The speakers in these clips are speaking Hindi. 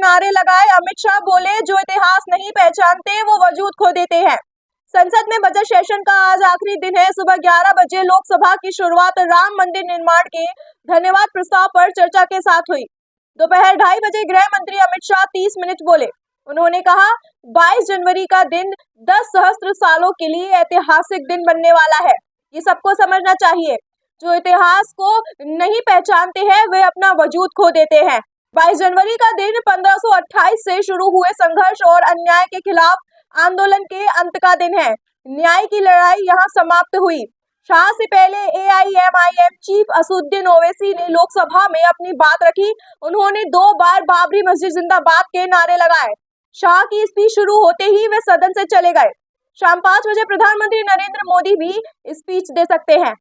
नारे लगाए। अमित शाह बोले, जो इतिहास नहीं पहचानते वो वजूद खो देते हैं। संसद में बजट सेशन का आज आखिरी दिन है। सुबह 11 बजे लोकसभा की शुरुआत राम मंदिर निर्माण के धन्यवाद प्रस्ताव पर चर्चा के साथ हुई। दोपहर 2:30 बजे गृह मंत्री अमित शाह 30 मिनट बोले। उन्होंने कहा, 22 जनवरी का दिन 10 सहस्त्र सालों के लिए ऐतिहासिक दिन बनने वाला है। ये सबको समझना चाहिए। जो इतिहास को नहीं पहचानते हैं वे अपना वजूद खो देते हैं। 22 जनवरी का दिन 1528 से शुरू हुए संघर्ष और अन्याय के खिलाफ आंदोलन के अंत का दिन है। न्याय की लड़ाई यहाँ समाप्त हुई। शाह से पहले AIMIM चीफ असदुद्दीन ओवैसी ने लोकसभा में अपनी बात रखी। उन्होंने 2 बार बाबरी मस्जिद जिंदाबाद के नारे लगाए। शाह की स्पीच शुरू होते ही वे सदन से चले गए। शाम 5 बजे प्रधानमंत्री नरेंद्र मोदी भी स्पीच दे सकते हैं।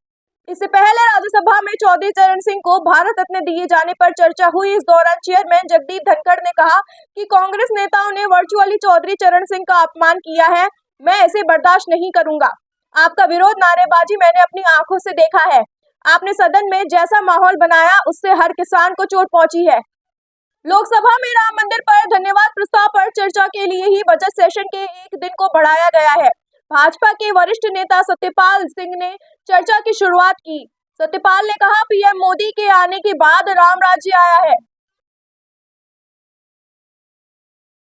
इससे पहले राज्यसभा में चौधरी चरण सिंह को भारत रत्न दिए जाने पर चर्चा हुई। इस दौरान चेयरमैन जगदीप धनखड़ ने कहा कि कांग्रेस नेताओं ने वर्चुअली चौधरी चरण सिंह का अपमान किया है। मैं इसे बर्दाश्त नहीं करूंगा। आपका विरोध नारेबाजी मैंने अपनी आंखों से देखा है। आपने सदन में जैसा माहौल बनाया उससे हर किसान को चोट पहुंची है। लोकसभा में राम मंदिर पर धन्यवाद प्रस्ताव पर चर्चा के लिए ही बजट सेशन के एक दिन को बढ़ाया गया है। भाजपा के वरिष्ठ नेता सत्यपाल सिंह ने चर्चा की शुरुआत की। सत्यपाल ने कहा, पीएम मोदी के आने के बाद राम राज्य आया है।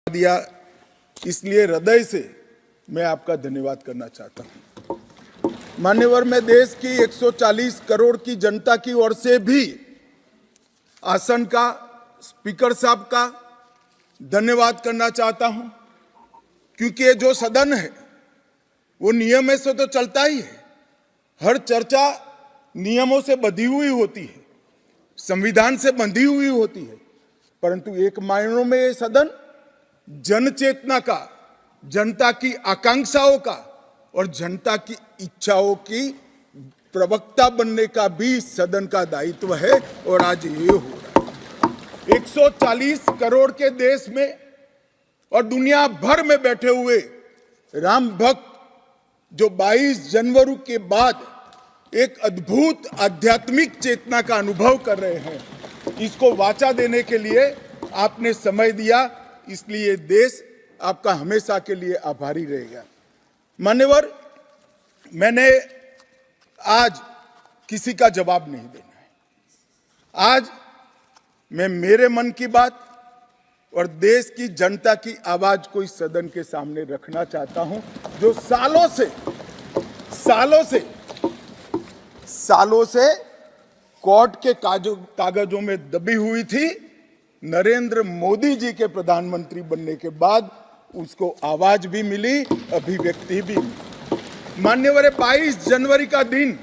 दिया, इसलिए हृदय से मैं आपका धन्यवाद करना चाहता हूं। मान्यवर, मैं देश की 140 करोड़ की जनता की ओर से भी आसन का, स्पीकर साहब का धन्यवाद करना चाहता हूं, क्योंकि ये जो सदन है वो नियम से तो चलता ही है। हर चर्चा नियमों से बंधी हुई होती है, संविधान से बंधी हुई होती है, परंतु एक मायनों में ये सदन जन चेतना का, जनता की आकांक्षाओं का और जनता की इच्छाओं की प्रवक्ता बनने का भी सदन का दायित्व है। और आज ये हो रहा है। 140 करोड़ के देश में और दुनिया भर में बैठे हुए राम भक्त जो 22 जनवरी के बाद एक अद्भुत आध्यात्मिक चेतना का अनुभव कर रहे हैं, इसको वाचा देने के लिए आपने समय दिया, इसलिए देश आपका हमेशा के लिए आभारी रहेगा। मान्यवर, मैंने आज किसी का जवाब नहीं देना है। आज मैं मेरे मन की बात और देश की जनता की आवाज को इस सदन के सामने रखना चाहता हूं, जो सालों से कोर्ट के कागजों में दबी हुई थी। नरेंद्र मोदी जी के प्रधानमंत्री बनने के बाद उसको आवाज भी मिली, अभिव्यक्ति भी मिली। मान्यवर, 22 जनवरी का दिन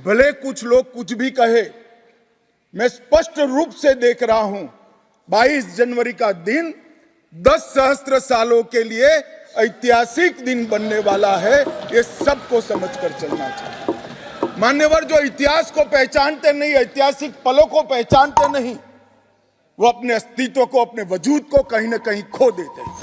भले कुछ लोग कुछ भी कहे, मैं स्पष्ट रूप से देख रहा हूं 22 जनवरी का दिन 10 सहस्त्र सालों के लिए ऐतिहासिक दिन बनने वाला है। ये सबको समझकर चलना चाहिए। मान्यवर, जो इतिहास को पहचानते नहीं, ऐतिहासिक पलों को पहचानते नहीं, वो अपने अस्तित्व को, अपने वजूद को कहीं ना कहीं खो देते हैं।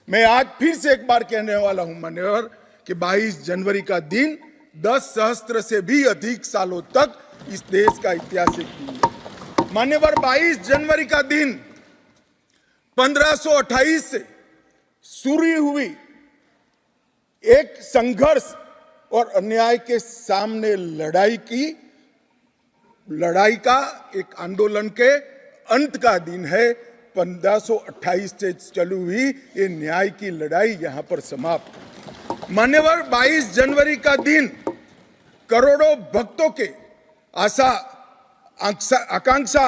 मैं आज फिर से एक बार कहने वाला हूं मान्यवर कि 22 जनवरी का दिन 10 सहस्त्र से भी अधिक सालों तक इस देश का ऐतिहासिक दिन है। मान्यवर, 22 जनवरी का दिन 1528 से शुरू हुई एक संघर्ष और अन्याय के सामने लड़ाई का एक आंदोलन के अंत का दिन है। 1528 से चली हुई ये न्याय की लड़ाई यहां पर समाप्त। मान्यवर, 22 जनवरी का दिन करोड़ों भक्तों के आशा, आकांक्षा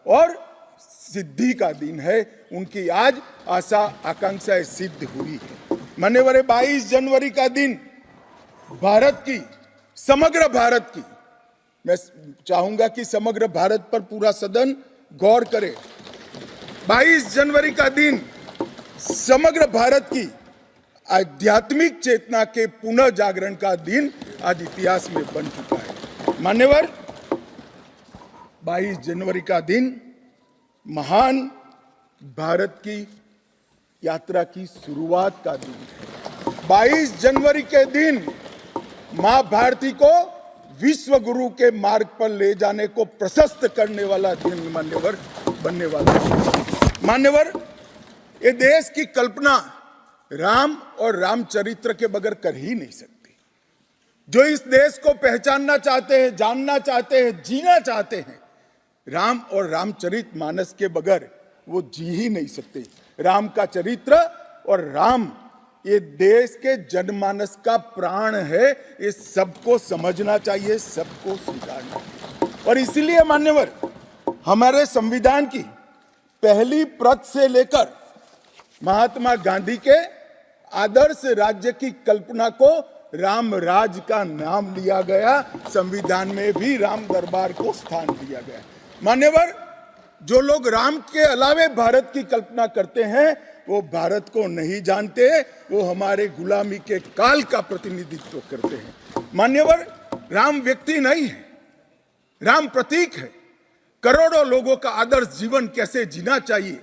और सिद्धि का दिन है। उनकी आज आशा आकांक्षाएं सिद्ध हुई है। मान्यवर, 22 जनवरी का दिन भारत की, समग्र भारत की, मैं चाहूंगा कि समग्र भारत पर पूरा सदन गौर करे। 22 जनवरी का दिन समग्र भारत की आध्यात्मिक चेतना के पुनः जागरण का दिन आज इतिहास में बन चुका है। मान्यवर, 22 जनवरी का दिन महान भारत की यात्रा की शुरुआत का दिन है। 22 जनवरी के दिन मां भारती को विश्व गुरु के मार्ग पर ले जाने को प्रशस्त करने वाला दिन मान्यवर बनने वाला है। मान्यवर, ये देश की कल्पना राम और रामचरित्र के बगैर कर ही नहीं सकती। जो इस देश को पहचानना चाहते हैं, जानना चाहते हैं, जीना चाहते हैं, राम और रामचरित मानस के बगैर वो जी ही नहीं सकते। राम का चरित्र और राम ये देश के जनमानस का प्राण है, ये सबको समझना चाहिए, सबको स्वीकारना चाहिए। और इसीलिए मान्यवर, हमारे संविधान की पहली प्रत से लेकर महात्मा गांधी के आदर्श राज्य की कल्पना को राम राज का नाम दिया गया। संविधान में भी राम दरबार को स्थान दिया गया। मान्यवर, जो लोग राम के अलावे भारत की कल्पना करते हैं वो भारत को नहीं जानते, वो हमारे गुलामी के काल का प्रतिनिधित्व करते हैं। मान्यवर, राम व्यक्ति नहीं है, राम प्रतीक है। करोड़ों लोगों का आदर्श जीवन कैसे जीना चाहिए,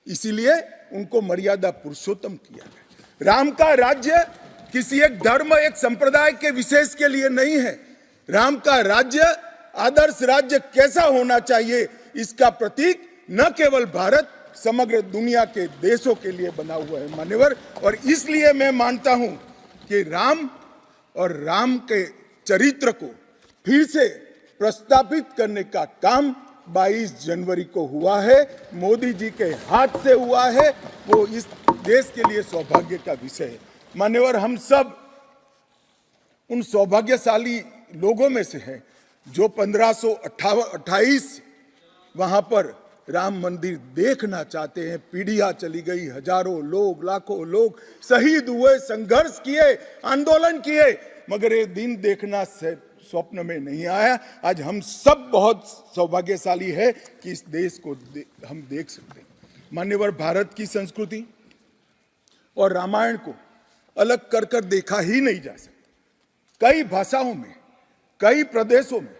इसीलिए उनको मर्यादा पुरुषोत्तम किया गया। राम का राज्य किसी एक धर्म, एक संप्रदाय के विशेष के लिए नहीं है। राम का राज्य, आदर्श राज्य कैसा होना चाहिए, इसका प्रतीक न केवल भारत, समग्र दुनिया के देशों के लिए बना हुआ है मान्यवर। और इसलिए मैं मानता हूं कि राम और राम के चरित्र को फिर से प्रस्तावित करने का काम 22 जनवरी को हुआ है, मोदी जी के हाथ से हुआ है। वो इस देश के लिए सौभाग्य का विषय है मान्यवर। हम सब उन सौभाग्यशाली लोगों में से हैं जो 1528 वहां पर राम मंदिर देखना चाहते हैं। पीढ़ियां चली गई, हजारों लोग, लाखों लोग शहीद हुए, संघर्ष किए, आंदोलन किए, मगर ये दिन देखना स्वप्न में नहीं आया। आज हम सब बहुत सौभाग्यशाली है कि इस देश को हम देख सकते हैं मान्यवर। भारत की संस्कृति और रामायण को अलग कर कर देखा ही नहीं जा सकता। कई भाषाओं में, कई प्रदेशों में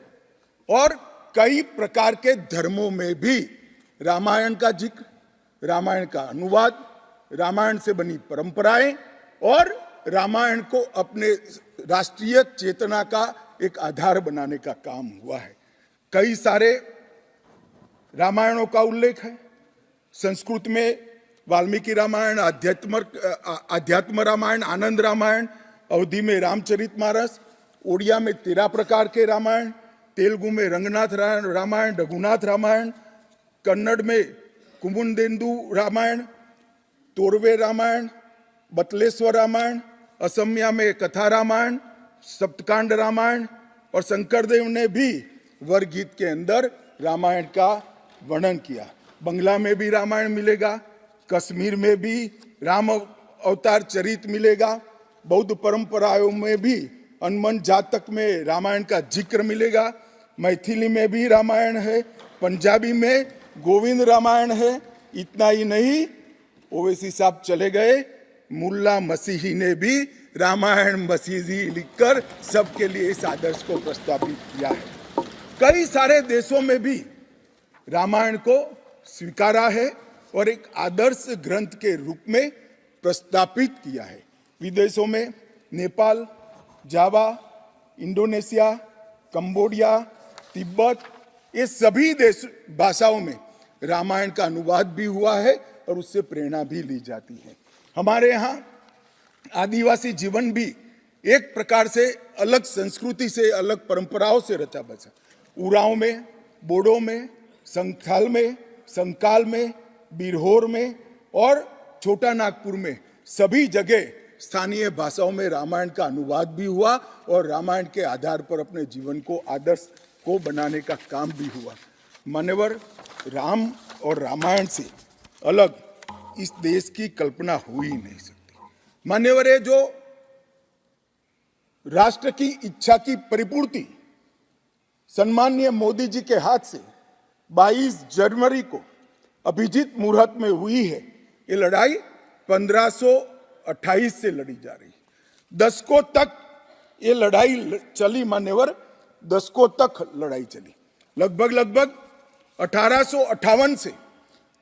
और कई प्रकार के धर्मों में भी रामायण का जिक्र, रामायण का अनुवाद, रामायण से बनी परंपराएं और रामायण को अपने राष्ट्रीय चेतना का एक आधार बनाने का काम हुआ है। कई सारे रामायणों का उल्लेख है। संस्कृत में वाल्मीकि रामायण, आध्यात्म रामायण, आनंद रामायण, अवधी में रामचरितमानस, ओडिया में 13 प्रकार के रामायण, तेलुगु में रंगनाथ रामायण, रघुनाथ रामायण, कन्नड़ में कुमुदेंदु रामायण, तोरवे रामायण, बतलेश्वर रामायण, असमिया में कथा रामायण, सप्तकांड रामायण और शंकरदेव ने भी वरगीत के अंदर रामायण का वर्णन किया। बंगला में भी रामायण मिलेगा, कश्मीर में भी राम अवतार चरित मिलेगा, बौद्ध परंपराओं में भी हनुमान जातक में रामायण का जिक्र मिलेगा, मैथिली में भी रामायण है, पंजाबी में गोविंद रामायण है। इतना ही नहीं, ओवैसी साहब चले गए, मुल्ला मसीही ने भी रामायण मसीही लिखकर सबके लिए इस आदर्श को प्रस्तावित किया है। कई सारे देशों में भी रामायण को स्वीकारा है और एक आदर्श ग्रंथ के रूप में प्रस्तावित किया है। विदेशों में नेपाल, जावा, इंडोनेशिया, कंबोडिया, तिब्बत, ये सभी देश भाषाओं में रामायण का अनुवाद भी हुआ है और उससे प्रेरणा भी ली जाती है। हमारे यहाँ आदिवासी जीवन भी एक प्रकार से अलग संस्कृति से, अलग परंपराओं से रचा बसा। उरांव में, बोडो में, संथाल में, संकाल में, बिरहोर में और छोटा नागपुर में सभी जगह स्थानीय भाषाओं में रामायण का अनुवाद भी हुआ और रामायण के आधार पर अपने जीवन को, आदर्श को बनाने का काम भी हुआ। मान्यवर, राम और रामायण से अलग इस देश की कल्पना हो ही नहीं सकती। मान्यवर, ये जो राष्ट्र की इच्छा की परिपूर्ति सम्माननीय मोदी जी के हाथ से 22 जनवरी को अभिजीत मुहूर्त में हुई है। ये लड़ाई 1528 से लड़ी जा रही है। दशकों तक ये लड़ाई चली मान्यवर, दशकों तक लड़ाई चली। लगभग 1858 से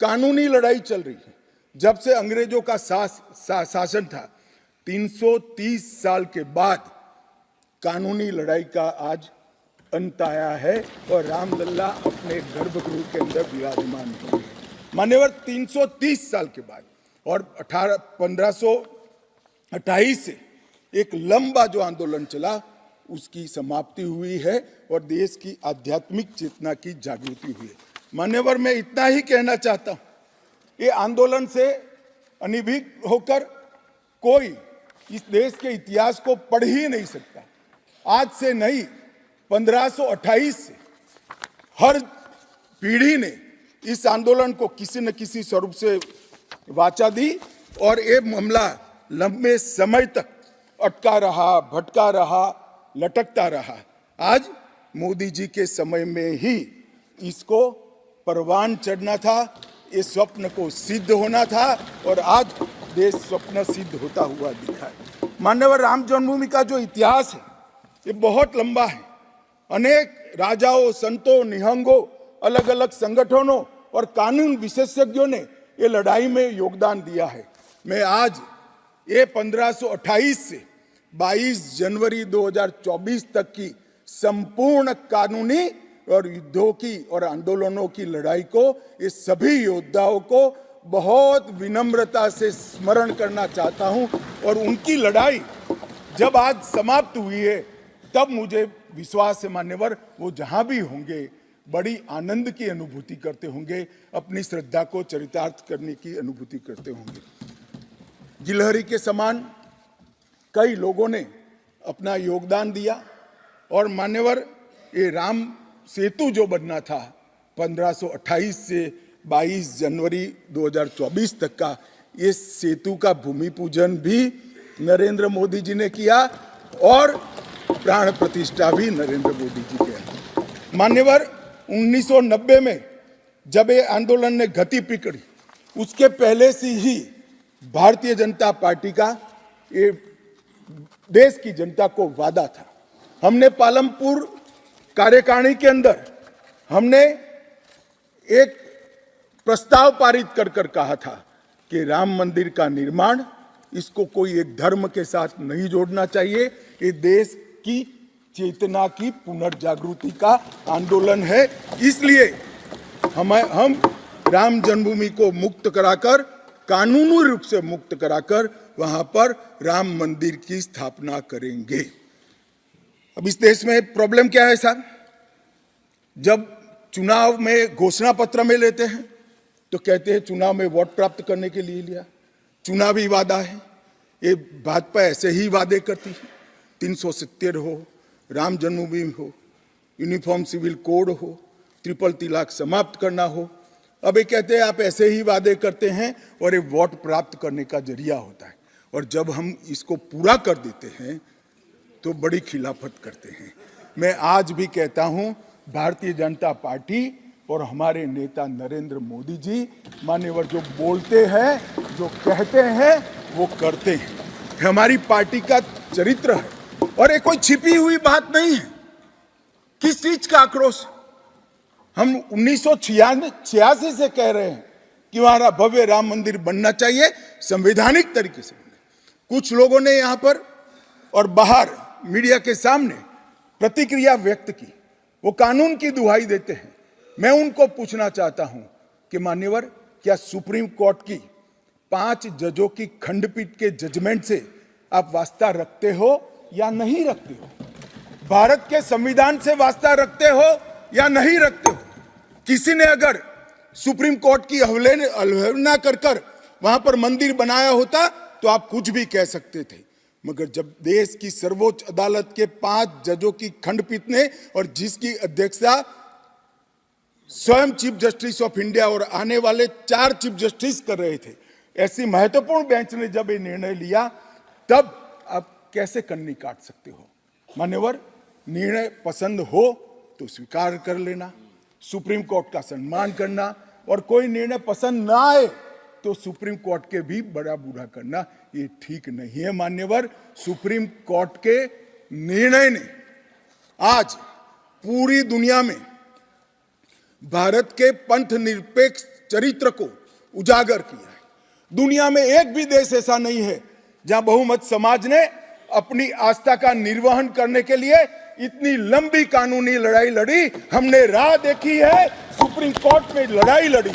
कानूनी लड़ाई चल रही है। जब से अंग्रेजों का शासन था, 330 साल के बाद कानूनी लड़ाई का आज अंत आया है और रामलला अपने गर्भगृह के अंदर विराजमान हो गए। मान्यवर 330 साल के बाद और 1528 से एक लंबा जो आंदोलन चला उसकी समाप्ति हुई है और देश की आध्यात्मिक चेतना की जागृति हुई है। मान्यवर मैं इतना ही कहना चाहता हूं, ये आंदोलन से अनभिज्ञ होकर कोई इस देश के इतिहास को पढ़ ही नहीं सकता। आज से नहीं, 1528 से हर पीढ़ी ने इस आंदोलन को किसी न किसी स्वरूप से वाचा दी और ये मामला लंबे समय तक अटका रहा, भटका रहा, लटकता रहा। आज मोदी जी के समय में ही इसको परवान चढ़ना था, ये स्वप्न को सिद्ध होना था और आज देश स्वप्न सिद्ध होता हुआ दिखा है। मान्यवर राम जन्मभूमि का जो इतिहास है ये बहुत लंबा है। अनेक राजाओं, संतों, निहंगों, अलग अलग संगठनों और कानून विशेषज्ञों ने ये लड़ाई में योगदान दिया है। मैं आज ये 1528 से 22 जनवरी 2024 तक की संपूर्ण कानूनी और युद्धों की और आंदोलनों की लड़ाई को, ये सभी योद्धाओं को बहुत विनम्रता से स्मरण करना चाहता हूं और उनकी लड़ाई जब आज समाप्त हुई है तब मुझे विश्वास है मान्यवर वो जहां भी होंगे बड़ी आनंद की अनुभूति करते होंगे, अपनी श्रद्धा को चरितार्थ करने की अनुभूति करते होंगे। गिलहरी के समान कई लोगों ने अपना योगदान दिया और मान्यवर ये राम सेतु जो बनना था 1528 से 22 जनवरी 2024 तक का, ये सेतु का भूमि पूजन भी नरेंद्र मोदी जी ने किया और प्राण प्रतिष्ठा भी नरेंद्र मोदी जी किया। मान्यवर 1990 में जब ये आंदोलन ने गति पकड़ी उसके पहले से ही भारतीय जनता पार्टी का ये देश की जनता को वादा था। हमने पालमपुर कार्यकारिणी के अंदर हमने एक प्रस्ताव पारित कर कहा था कि राम मंदिर का निर्माण, इसको कोई एक धर्म के साथ नहीं जोड़ना चाहिए, ये देश की चेतना की पुनर्जागृति का आंदोलन है। इसलिए हम राम जन्मभूमि को मुक्त कराकर, कानूनी रूप से मुक्त कराकर वहां पर राम मंदिर की स्थापना करेंगे। अब इस देश में प्रॉब्लम क्या है साहब, जब चुनाव में घोषणा पत्र में लेते हैं तो कहते हैं चुनाव में वोट प्राप्त करने के लिए लिया, चुनावी वादा है। ये भाजपा ऐसे ही वादे करती है, 370 हो, राम जन्मभूमि हो, यूनिफॉर्म सिविल कोड हो, ट्रिपल तलाक समाप्त करना हो। अब ये कहते हैं आप ऐसे ही वादे करते हैं और ये वोट प्राप्त करने का जरिया होता है, और जब हम इसको पूरा कर देते हैं तो बड़ी खिलाफत करते हैं। मैं आज भी कहता हूं भारतीय जनता पार्टी और हमारे नेता नरेंद्र मोदी जी मान्यवर जो बोलते हैं, जो कहते हैं वो करते हैं, हमारी पार्टी का चरित्र है और ये कोई छिपी हुई बात नहीं है। किस चीज का आक्रोश? हम 1986 से कह रहे हैं कि हमारा भव्य राम मंदिर बनना चाहिए, संवैधानिक तरीके से बने। कुछ लोगों ने यहां पर और बाहर मीडिया के सामने प्रतिक्रिया व्यक्त की, वो कानून की दुहाई देते हैं। मैं उनको पूछना चाहता हूं कि मान्यवर क्या सुप्रीम कोर्ट की 5 जजों की खंडपीठ के जजमेंट से आप वास्ता रखते हो या नहीं रखते हो? भारत के संविधान से वास्ता रखते हो या नहीं रखते हो? किसी ने अगर सुप्रीम कोर्ट की अवहेलना कर वहां पर मंदिर बनाया होता तो आप कुछ भी कह सकते थे, मगर जब देश की सर्वोच्च अदालत के 5 जजों की खंडपीठ ने और जिसकी अध्यक्षता स्वयं चीफ जस्टिस ऑफ इंडिया और आने वाले 4 चीफ जस्टिस कर रहे थे, ऐसी महत्वपूर्ण बेंच ने जब ये निर्णय लिया तब आप कैसे कन्नी काट सकते हो? मान्यवर निर्णय पसंद हो तो स्वीकार कर लेना, सुप्रीम कोर्ट का सम्मान करना, और कोई निर्णय पसंद ना आए तो सुप्रीम कोर्ट के भी बड़ा बुरा करना, ये ठीक नहीं है। मान्यवर सुप्रीम कोर्ट के निर्णय ने आज पूरी दुनिया में भारत के पंथ निरपेक्ष चरित्र को उजागर किया है। दुनिया में एक भी देश ऐसा नहीं है जहां बहुमत समाज ने अपनी आस्था का निर्वहन करने के लिए इतनी लंबी कानूनी लड़ाई लड़ी। हमने राह देखी है, सुप्रीम कोर्ट में लड़ाई लड़ी,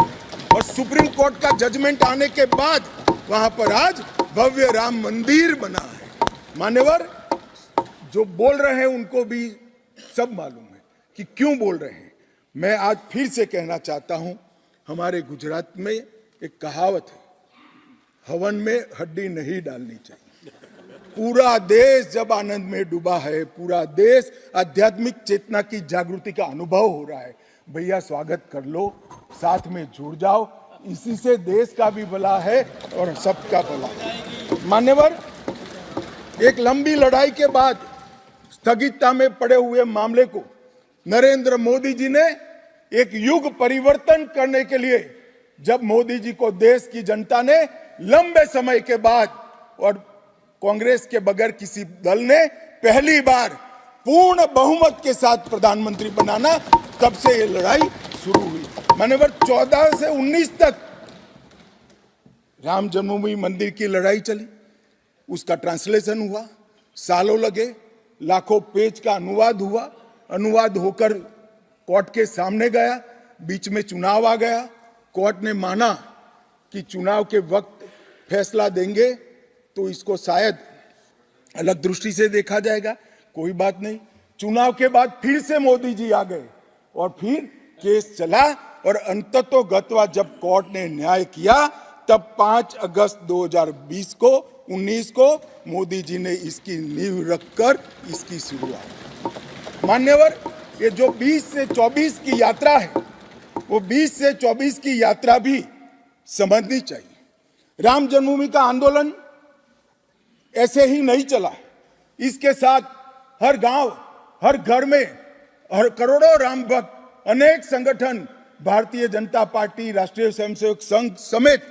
और सुप्रीम कोर्ट का जजमेंट आने के बाद वहां पर आज भव्य राम मंदिर बना है। मान्यवर, जो बोल रहे हैं उनको भी सब मालूम है कि क्यों बोल रहे हैं। मैं आज फिर से कहना चाहता हूं, हमारे गुजरात में एक कहावत है, हवन में हड्डी नहीं डालनी चाहिए। पूरा देश जब आनंद में डूबा है, पूरा देश आध्यात्मिक चेतना की जागृति का अनुभव हो रहा है, भैया स्वागत कर लो, साथ में जुड़ जाओ, इसी से देश का भी भला है और सबका भला है। मान्यवर, एक लंबी लड़ाई के बाद स्थगितता में पड़े हुए मामले को नरेंद्र मोदी जी ने एक युग परिवर्तन करने के लिए, जब मोदी जी को देश की जनता ने लंबे समय के बाद और कांग्रेस के बगैर किसी दल ने पहली बार पूर्ण बहुमत के साथ प्रधानमंत्री बनाना, तब से ये लड़ाई शुरू हुई। मान्यवर, 14 से 19 तक राम जन्मभूमि मंदिर की लड़ाई चली, उसका ट्रांसलेशन हुआ, सालों लगे, लाखों पेज का अनुवाद हुआ, अनुवाद होकर कोर्ट के सामने गया, बीच में चुनाव आ गया, कोर्ट ने माना कि चुनाव के वक्त फैसला देंगे तो इसको शायद अलग दृष्टि से देखा जाएगा, कोई बात नहीं। चुनाव के बाद फिर से मोदी जी आ गए और फिर केस चला और अंततोगत्वा जब कोर्ट ने न्याय किया, तब 5 अगस्त 2020 को 19 को मोदी जी ने इसकी नींव रखकर इसकी शुरुआत। मान्यवर, ये जो 20 से 24 की यात्रा है, वो 20 से 24 की यात्रा भी समझनी चाहिए। राम जन्मभूमि का आंदोलन ऐसे ही नहीं चला, इसके साथ हर गांव, हर घर में हर करोड़ों राम भक्त, अनेक संगठन, भारतीय जनता पार्टी, राष्ट्रीय स्वयंसेवक संघ समेत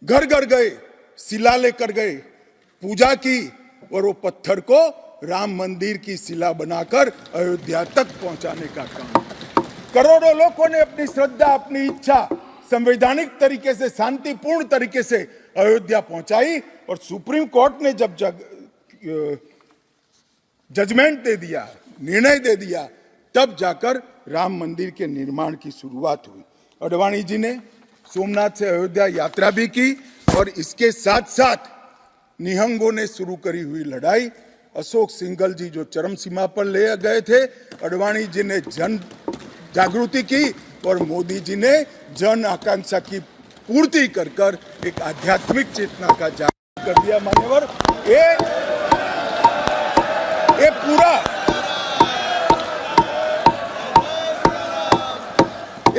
घर घर गए, शिला लेकर गए, पूजा की और वो पत्थर को राम मंदिर की शिला बनाकर अयोध्या तक पहुंचाने का काम। करोड़ों लोगों ने अपनी श्रद्धा, अपनी इच्छा संवैधानिक तरीके से, शांतिपूर्ण तरीके से अयोध्या पहुंचाई और सुप्रीम कोर्ट ने जब जजमेंट दे दिया, निर्णय दे दिया, तब जाकर राम मंदिर के निर्माण की शुरुआत हुई। अडवाणी जी ने सोमनाथ से अयोध्या यात्रा भी की और इसके साथ साथ निहंगों ने शुरू करी हुई लड़ाई, अशोक सिंघल जी जो चरम सीमा पर ले गए थे, अडवाणी जी ने जन जागृति की और मोदी जी ने जन आकांक्षा की पूर्ति कर कर एक आध्यात्मिक चेतना का जागरण कर दिया। मान्यवर, ये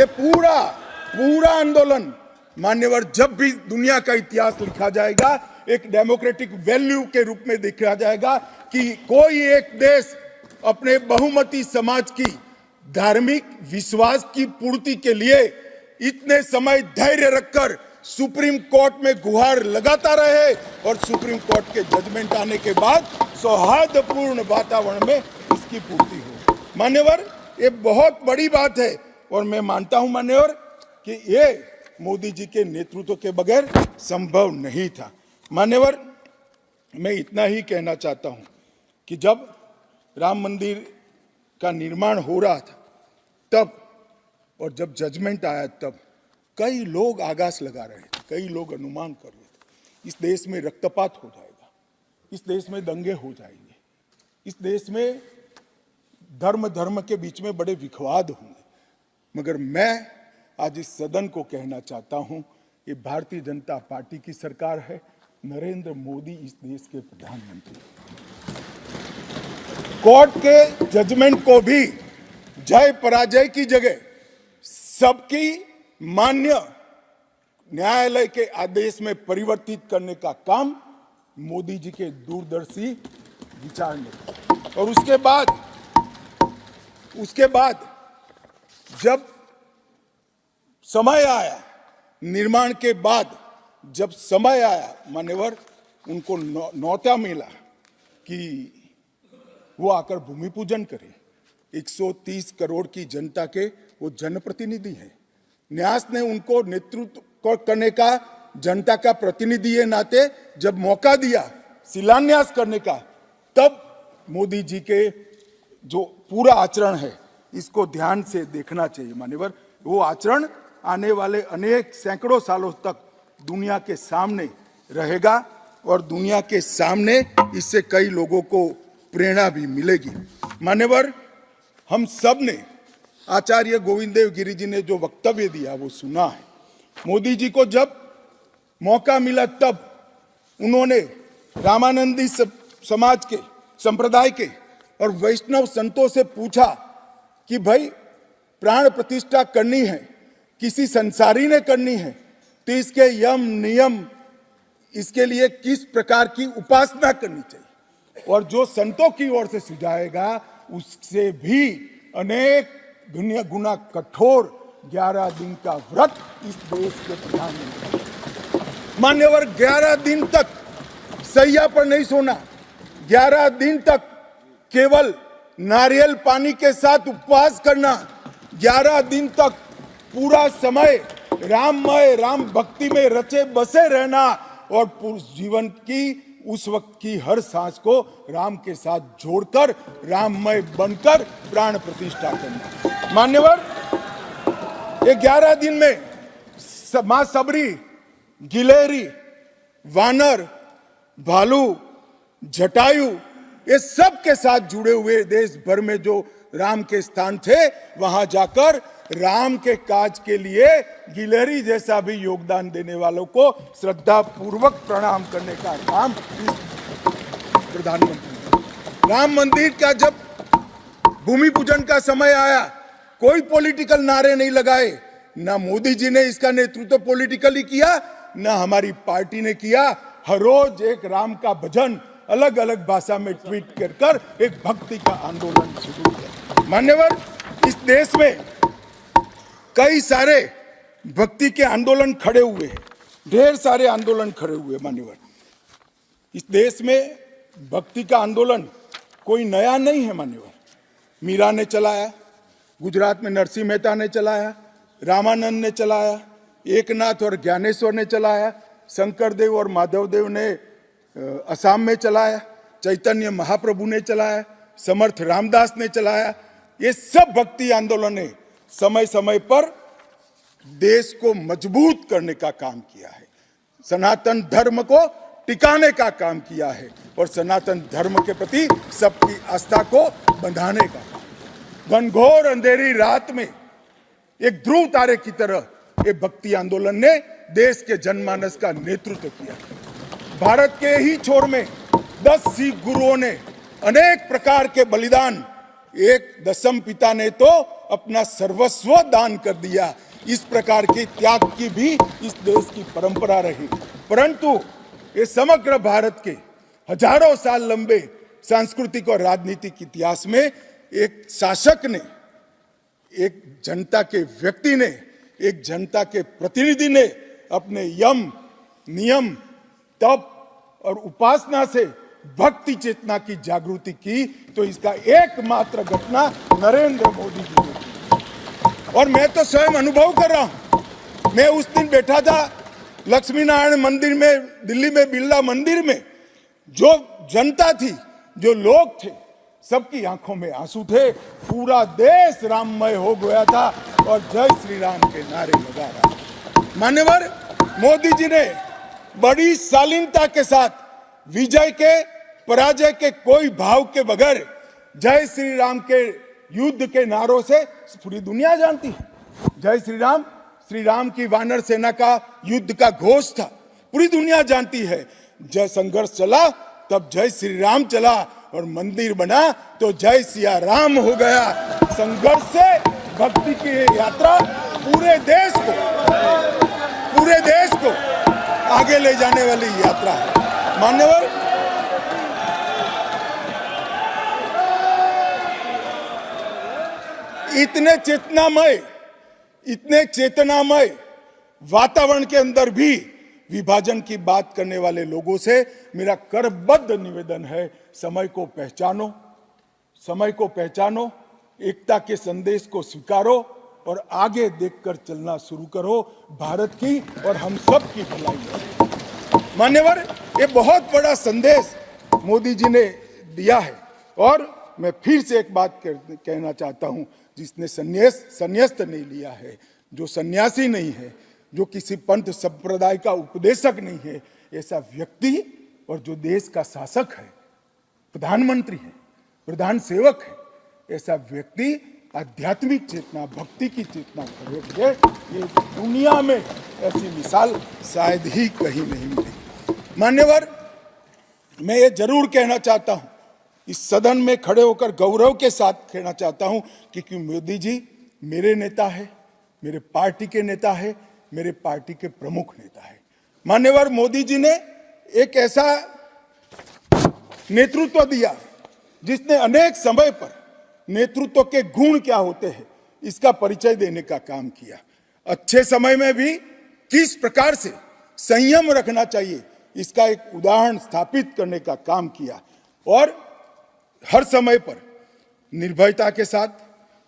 पूरा आंदोलन, मान्यवर, जब भी दुनिया का इतिहास लिखा जाएगा, एक डेमोक्रेटिक वैल्यू के रूप में देखा जाएगा कि कोई एक देश अपने बहुमती समाज की धार्मिक विश्वास की पूर्ति के लिए इतने समय धैर्य रखकर सुप्रीम कोर्ट में गुहार लगाता रहे और सुप्रीम कोर्ट के जजमेंट आने के बाद सौहार्दपूर्ण वातावरण में इसकी पूर्ति हो। मान्यवर, ये बहुत बड़ी बात है और मैं मानता हूं मान्यवर कि ये मोदी जी के नेतृत्व के बगैर संभव नहीं था। मान्यवर, मैं इतना ही कहना चाहता हूं कि जब राम मंदिर का निर्माण हो रहा था तब, और जब जजमेंट आया तब कई लोग आगास लगा रहे थे, कई लोग अनुमान कर रहे थे, इस देश में रक्तपात हो जाएगा, इस देश में दंगे हो जाएंगे, इस देश में धर्म के बीच में बड़े विवाद होंगे। मगर मैं आज इस सदन को कहना चाहता हूं, ये भारतीय जनता पार्टी की सरकार है, नरेंद्र मोदी इस देश के प्रधानमंत्री। कोर्ट के जजमेंट को भी जय पराजय की जगह सबकी मान्य न्यायालय के आदेश में परिवर्तित करने का काम मोदी जी के दूरदर्शी विचार ने। और उसके बाद जब समय आया, निर्माण के बाद जब समय आया, मान्यवर, उनको न्योता मिला कि वो आकर भूमि पूजन करें। 130 करोड़ की जनता के वो जनप्रतिनिधि हैं। न्यास ने उनको नेतृत्व करने का, जनता का प्रतिनिधि के नाते जब मौका दिया शिलान्यास करने का, तब मोदी जी के जो पूरा आचरण है इसको ध्यान से देखना चाहिए। मान्यवर, वो आचरण आने वाले अनेक सैकड़ों सालों तक दुनिया के सामने रहेगा और दुनिया के सामने इससे कई लोगों को प्रेरणा भी मिलेगी। मान्यवर, हम सब ने आचार्य गोविंद देव गिरि जी ने जो वक्तव्य दिया वो सुना है। मोदी जी को जब मौका मिला तब उन्होंने रामानंदी समाज के, संप्रदाय के और वैष्णव संतों से पूछा कि भाई प्राण प्रतिष्ठा करनी है, किसी संसारी ने करनी है, तो इसके यम नियम, इसके लिए किस प्रकार की उपासना करनी चाहिए, और जो संतों की ओर से सुझाएगा उससे भी अनेक गुना कठोर 11 दिन का व्रत इस देश के प्रधानमंत्री। मान्यवर, 11 दिन तक सैया पर नहीं सोना, 11 दिन तक केवल नारियल पानी के साथ उपवास करना, 11 दिन तक पूरा समय राममय, राम भक्ति में रचे बसे रहना और पुरुष जीवन की उस वक्त की हर सांस को राम के साथ जोड़कर राममय बनकर प्राण प्रतिष्ठा करना। मान्यवर, ये 11 दिन में मां सबरी, गिलेरी, वानर, भालू, जटायु, ये सब के साथ जुड़े हुए देश भर में जो राम के स्थान थे, वहां जाकर राम के काज के लिए गिलहरी जैसा भी योगदान देने वालों को श्रद्धा पूर्वक प्रणाम करने का काम प्रधानमंत्री। राम मंदिर का जब भूमि पूजन का समय आया, कोई पॉलिटिकल नारे नहीं लगाए, ना मोदी जी ने इसका नेतृत्व पॉलिटिकली किया, ना हमारी पार्टी ने किया। हर रोज एक राम का भजन अलग अलग भाषा में ट्वीट कर एक भक्ति का आंदोलन शुरू किया। मान्यवर, इस देश में कई सारे भक्ति के आंदोलन खड़े हुए हैं, ढेर सारे आंदोलन खड़े हुए। मान्यवर, इस देश में भक्ति का आंदोलन कोई नया नहीं है। मान्यवर, मीरा ने चलाया, गुजरात में नरसिंह मेहता ने चलाया, रामानंद ने चलाया, एकनाथ और ज्ञानेश्वर ने चलाया, शंकरदेव और माधवदेव ने असम में चलाया, चैतन्य महाप्रभु ने चलाया, समर्थ रामदास ने चलाया। ये सब भक्ति आंदोलन ने समय समय पर देश को मजबूत करने का काम किया है, सनातन धर्म को टिकाने का काम किया है और सनातन धर्म के प्रति सबकी आस्था को बंधाने का काम। घनघोर अंधेरी रात में एक ध्रुव तारे की तरह ये भक्ति आंदोलन ने देश के जनमानस का नेतृत्व किया। भारत के ही छोर में 10 सिख गुरुओं ने अनेक प्रकार के बलिदान, एक दशम पिता ने तो अपना सर्वस्व दान कर दिया। इस प्रकार के त्याग की भी इस देश की परंपरा रही, परंतु ये समग्र भारत के हजारों साल लंबे सांस्कृतिक और राजनीतिक इतिहास में एक शासक ने, एक जनता के व्यक्ति ने, एक जनता के प्रतिनिधि ने अपने यम, नियम, तप और उपासना से भक्ति चेतना की जागृति की, तो इसका एकमात्र घटना नरेंद्र मोदी जी ने की। और मैं तो स्वयं अनुभव कर रहा हूं। मैं उस दिन बैठा था लक्ष्मी नारायण मंदिर में, दिल्ली में बिरला मंदिर में, जो जनता थी, जो लोग थे, सबकी आंखों में आंसू थे। पूरा देश राममय हो गया था और जय श्री राम के नारे लगा रहा। मान्यवर, मोदी जी ने बड़ी शालीनता के साथ विजय के, पराजय के कोई भाव के बगैर जय श्री राम के युद्ध के नारों से पूरी दुनिया जानती है। जय श्री राम की वानर सेना का युद्ध का घोष था, पूरी दुनिया जानती है। जय संघर्ष चला तब जय श्री राम चला और मंदिर बना तो जय सिया राम हो गया। संघर्ष से भक्ति की यात्रा पूरे देश को आगे ले जाने वाली यात्रा है। मान्यवर, इतने चेतनामय वातावरण के अंदर भी विभाजन की बात करने वाले लोगों से मेरा करबद्ध निवेदन है, समय को पहचानो, एकता के संदेश को स्वीकारो और आगे देखकर चलना शुरू करो, भारत की और हम सब की भलाई है। मान्यवर, ये बहुत बड़ा संदेश मोदी जी ने दिया है और मैं फिर से एक बात कहना चाहता हूं, जिसने संन्यास्त नहीं लिया है, जो सन्यासी नहीं है, जो किसी पंथ संप्रदाय का उपदेशक नहीं है, ऐसा व्यक्ति और जो देश का शासक है, प्रधानमंत्री है, प्रधान सेवक है, ऐसा व्यक्ति आध्यात्मिक चेतना, भक्ति की चेतना खड़े ये दुनिया में ऐसी मिसाल शायद ही कहीं नहीं मिली। मान्यवर, मैं ये जरूर कहना चाहता हूं, इस सदन में खड़े होकर गौरव के साथ कहना चाहता हूं कि मोदी जी मेरे नेता है, मेरे पार्टी के नेता है, मेरे पार्टी के प्रमुख नेता है। मान्यवर, मोदी जी ने एक ऐसा नेतृत्व दिया जिसने अनेक समय पर नेतृत्व के गुण क्या होते हैं इसका परिचय देने का काम किया। अच्छे समय में भी किस प्रकार से संयम रखना चाहिए इसका एक उदाहरण स्थापित करने का काम किया और हर समय पर निर्भयता के साथ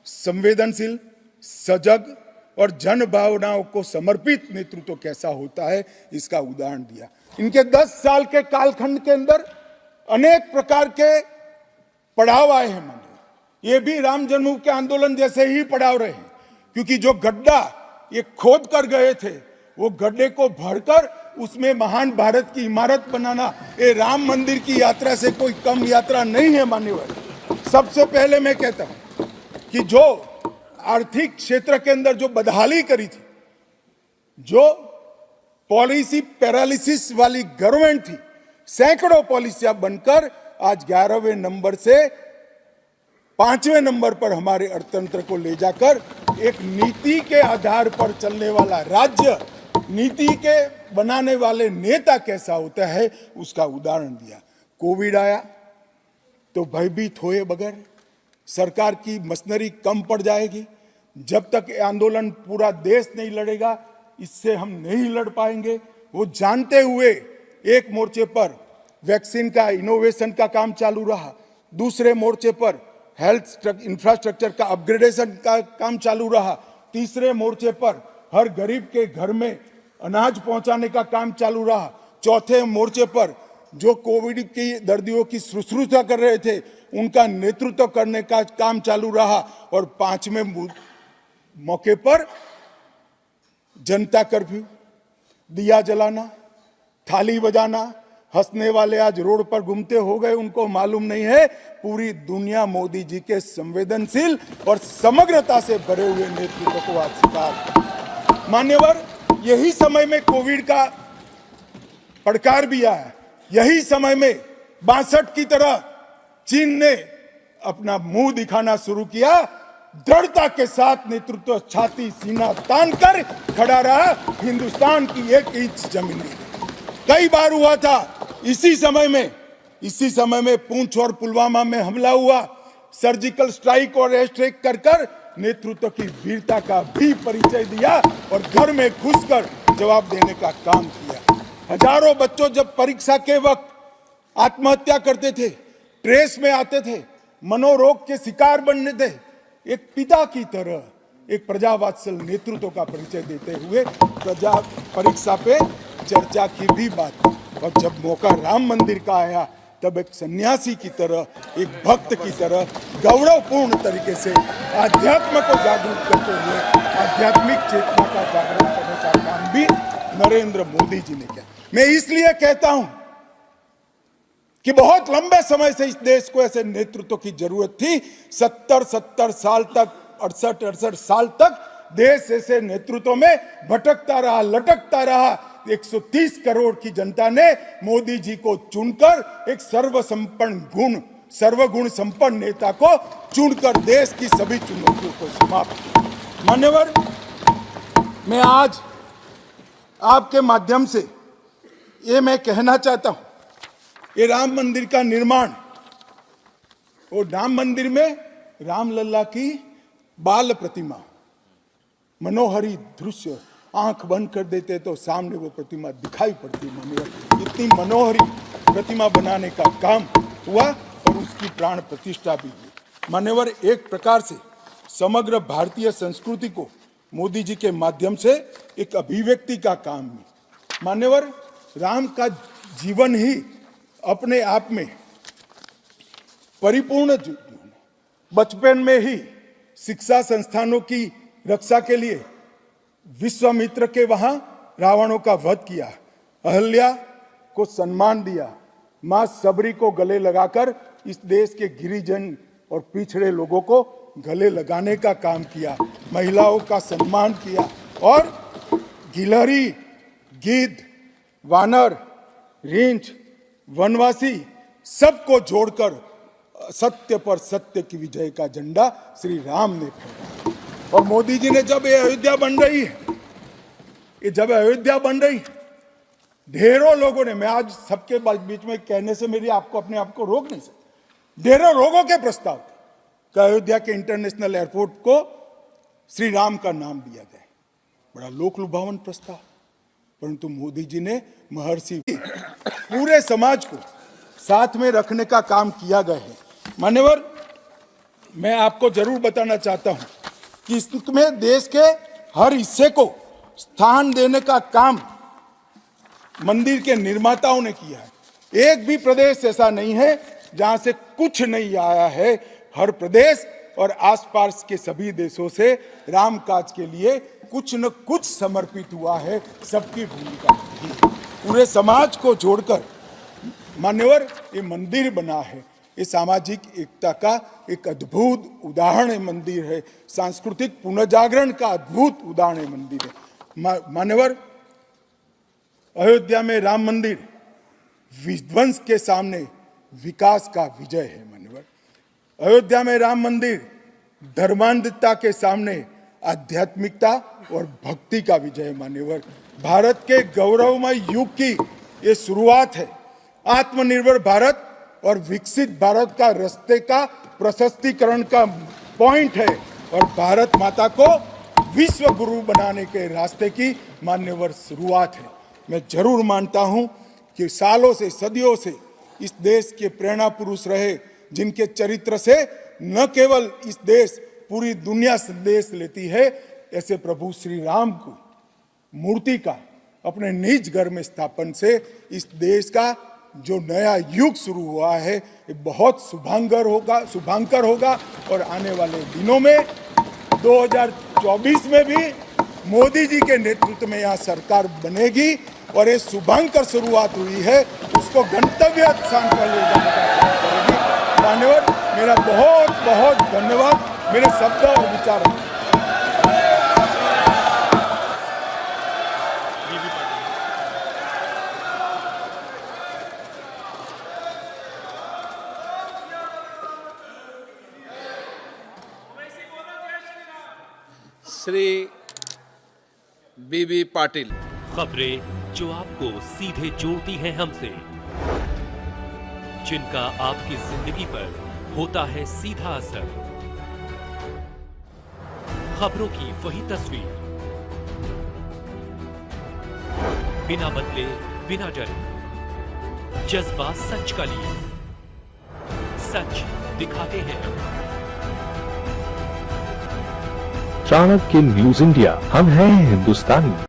संवेदनशील, सजग और जन भावनाओं को समर्पित नेतृत्व कैसा होता है इसका उदाहरण दिया। इनके 10 साल के कालखंड के अंदर अनेक प्रकार के पड़ाव आए हैं। मानो ये भी राम जन्मभूमि के आंदोलन जैसे ही पड़ाव रहे हैं, क्योंकि जो गड्ढा ये खोद कर गए थे वो गड्ढे को भरकर उसमें महान भारत की इमारत बनाना ये राम मंदिर की यात्रा से कोई कम यात्रा नहीं है। मान्यवर, सबसे पहले मैं कहता हूं कि जो आर्थिक क्षेत्र के अंदर जो बदहाली करी थी, जो पॉलिसी पैरालिसिस वाली गवर्नमेंट थी, सैकड़ों पॉलिसियां बनकर आज 11वें नंबर से 5वें नंबर पर हमारे अर्थतंत्र को ले जाकर एक नीति के आधार पर चलने वाला राज्य, नीति के बनाने वाले नेता कैसा होता है उसका उदाहरण दिया। कोविड आया तो भयभीत हुए बगैर, सरकार की मशीनरी कम पड़ जाएगी, जब तक ये आंदोलन पूरा देश नहीं लड़ेगा इससे हम नहीं लड़ पाएंगे, वो जानते हुए एक मोर्चे पर वैक्सीन का इनोवेशन का काम चालू रहा, दूसरे मोर्चे पर हेल्थ इंफ्रास्ट्रक्चर का अपग्रेडेशन का काम चालू रहा, तीसरे मोर्चे पर हर गरीब के घर में अनाज पहुंचाने का काम चालू रहा, चौथे मोर्चे पर जो कोविड की दर्दियों की शुश्रूषा कर रहे थे उनका नेतृत्व करने का काम चालू रहा और 5वें मौके पर जनता कर्फ्यू, दिया जलाना, थाली बजाना, हंसने वाले आज रोड पर घूमते हो गए, उनको मालूम नहीं है पूरी दुनिया मोदी जी के संवेदनशील और समग्रता से भरे हुए नेतृत्व को आज स्वीकार। मान्यवर, यही समय में कोविड का पड़कार भी आया, यही समय में 62 की तरह चीन ने अपना मुंह दिखाना शुरू किया, दृढ़ता के साथ नेतृत्व छाती सीना तान कर खड़ा रहा, हिंदुस्तान की एक इंच जमीन नहीं। कई बार हुआ था इसी समय में पूंछ और पुलवामा में हमला हुआ, सर्जिकल स्ट्राइक और एयर स्ट्राइक कर नेतृत्व की वीरता का भी परिचय दिया और घर में घुसकर जवाब देने का काम किया। हजारों बच्चों जब परीक्षा के वक्त आत्महत्या करते थे, ट्रेस में आते थे, मनोरोग के शिकार बनने थे, एक पिता की तरह एक प्रजावात्सल नेतृत्व का परिचय देते हुए प्रजा परीक्षा पे चर्चा की भी बात। और जब मौका राम मंदिर का आया तब एक सन्यासी की तरह, एक भक्त की तरह गौरवपूर्ण तरीके से आध्यात्म को जागरूक करते हुए आध्यात्मिक चेतना का जागरण करने का काम भी नरेंद्र मोदी जी ने किया। मैं इसलिए कहता हूं कि बहुत लंबे समय से इस देश को ऐसे नेतृत्व की जरूरत थी। 70 साल तक, 68 साल तक देश ऐसे नेतृत्व में भटकता रहा, लटकता रहा। 130 करोड़ की जनता ने मोदी जी को चुनकर एक सर्वगुण संपन्न नेता को चुनकर देश की सभी चुनौतियों को समाप्त किया। मान्यवर, मैं आज आपके माध्यम से ये मैं कहना चाहता हूं, ये राम मंदिर का निर्माण, और राम मंदिर में रामलला की बाल प्रतिमा, मनोहरी दृश्य, आंख बंद कर देते तो सामने वो प्रतिमा दिखाई पड़ती। इतनी मनोहरी प्रतिमा बनाने का काम हुआ और उसकी प्राण प्रतिष्ठा भी हुई। मान्यवर, एक प्रकार से समग्र भारतीय संस्कृति को मोदी जी के माध्यम से एक अभिव्यक्ति का काम है। मान्यवर, राम का जीवन ही अपने आप में परिपूर्ण जीवन। बचपन में ही शिक्षा संस्थानों की रक्षा के लिए विश्वामित्र के वहां रावणों का वध किया, अहल्या को सम्मान दिया, मां सबरी को गले लगाकर इस देश के गिरिजन और पिछड़े लोगों को गले लगाने का काम किया, महिलाओं का सम्मान किया और गिलहरी, गिद्ध, वानर, रींछ, वनवासी सबको जोड़कर सत्य पर सत्य की विजय का झंडा श्री राम ने फहराया। और मोदी जी ने जब ये अयोध्या बन रही है, ढेरों लोगों ने, मैं आज सबके बीच में कहने से मेरी आपको अपने आप को रोक नहीं सकता, ढेरों लोगों के प्रस्ताव थे कि अयोध्या के इंटरनेशनल एयरपोर्ट को श्री राम का नाम दिया जाए। बड़ा लोक लुभावन प्रस्ताव, परंतु मोदी जी ने महर्षि पूरे समाज को साथ में रखने का काम किया गया है। मान्यवर, मैं आपको जरूर बताना चाहता हूं कि इसमें देश के हर हिस्से को स्थान देने का काम मंदिर के निर्माताओं ने किया है। एक भी प्रदेश ऐसा नहीं है जहां से कुछ नहीं आया है। हर प्रदेश और आसपास के सभी देशों से राम काज के लिए कुछ न कुछ समर्पित हुआ है। सबकी भूमिका रही है। पूरे समाज को जोड़कर मान्यवर ये मंदिर बना है। ये सामाजिक एकता का एक अद्भुत उदाहरण है मंदिर है, सांस्कृतिक पुनर्जागरण का अद्भुत उदाहरण है मंदिर है। मान्यवर, अयोध्या में राम मंदिर विध्वंस के सामने विकास का विजय है। मान्यवर, अयोध्या में राम मंदिर धर्मांधता के सामने आध्यात्मिकता और भक्ति का विजय है। मान्यवर, भारत के गौरवमय युग की ये शुरुआत है। आत्मनिर्भर भारत और विकसित भारत का रास्ते का प्रशस्तीकरण का पॉइंट है और भारत माता को विश्व गुरु बनाने के रास्ते की मान्यवर शुरुआत है। मैं जरूर मानता हूं कि सालों से, सदियों से इस देश के प्रेरणा पुरुष रहे, जिनके चरित्र से न केवल इस देश, पूरी दुनिया संदेश लेती है, ऐसे प्रभु श्री राम को मूर्ति का अपने निज घर में स्थापन से इस देश का जो नया युग शुरू हुआ है ये बहुत शुभांकर होगा और आने वाले दिनों में 2024 में भी मोदी जी के नेतृत्व में यहाँ सरकार बनेगी और ये शुभांकर शुरुआत हुई है, उसको गंतव्य स्थान पर ले जाने का काम करेगी। मान्यवर, मेरा बहुत बहुत धन्यवाद। मेरे शब्द और विचार श्री बीबी पाटिल। खबरें जो आपको सीधे जोड़ती हैं हमसे, जिनका आपकी जिंदगी पर होता है सीधा असर, खबरों की वही तस्वीर, बिना बदले बिना डरे, जज्बा सच का लिए, सच दिखाते हैं। चाणक्य न्यूज इंडिया, हम हैं हिंदुस्तानी।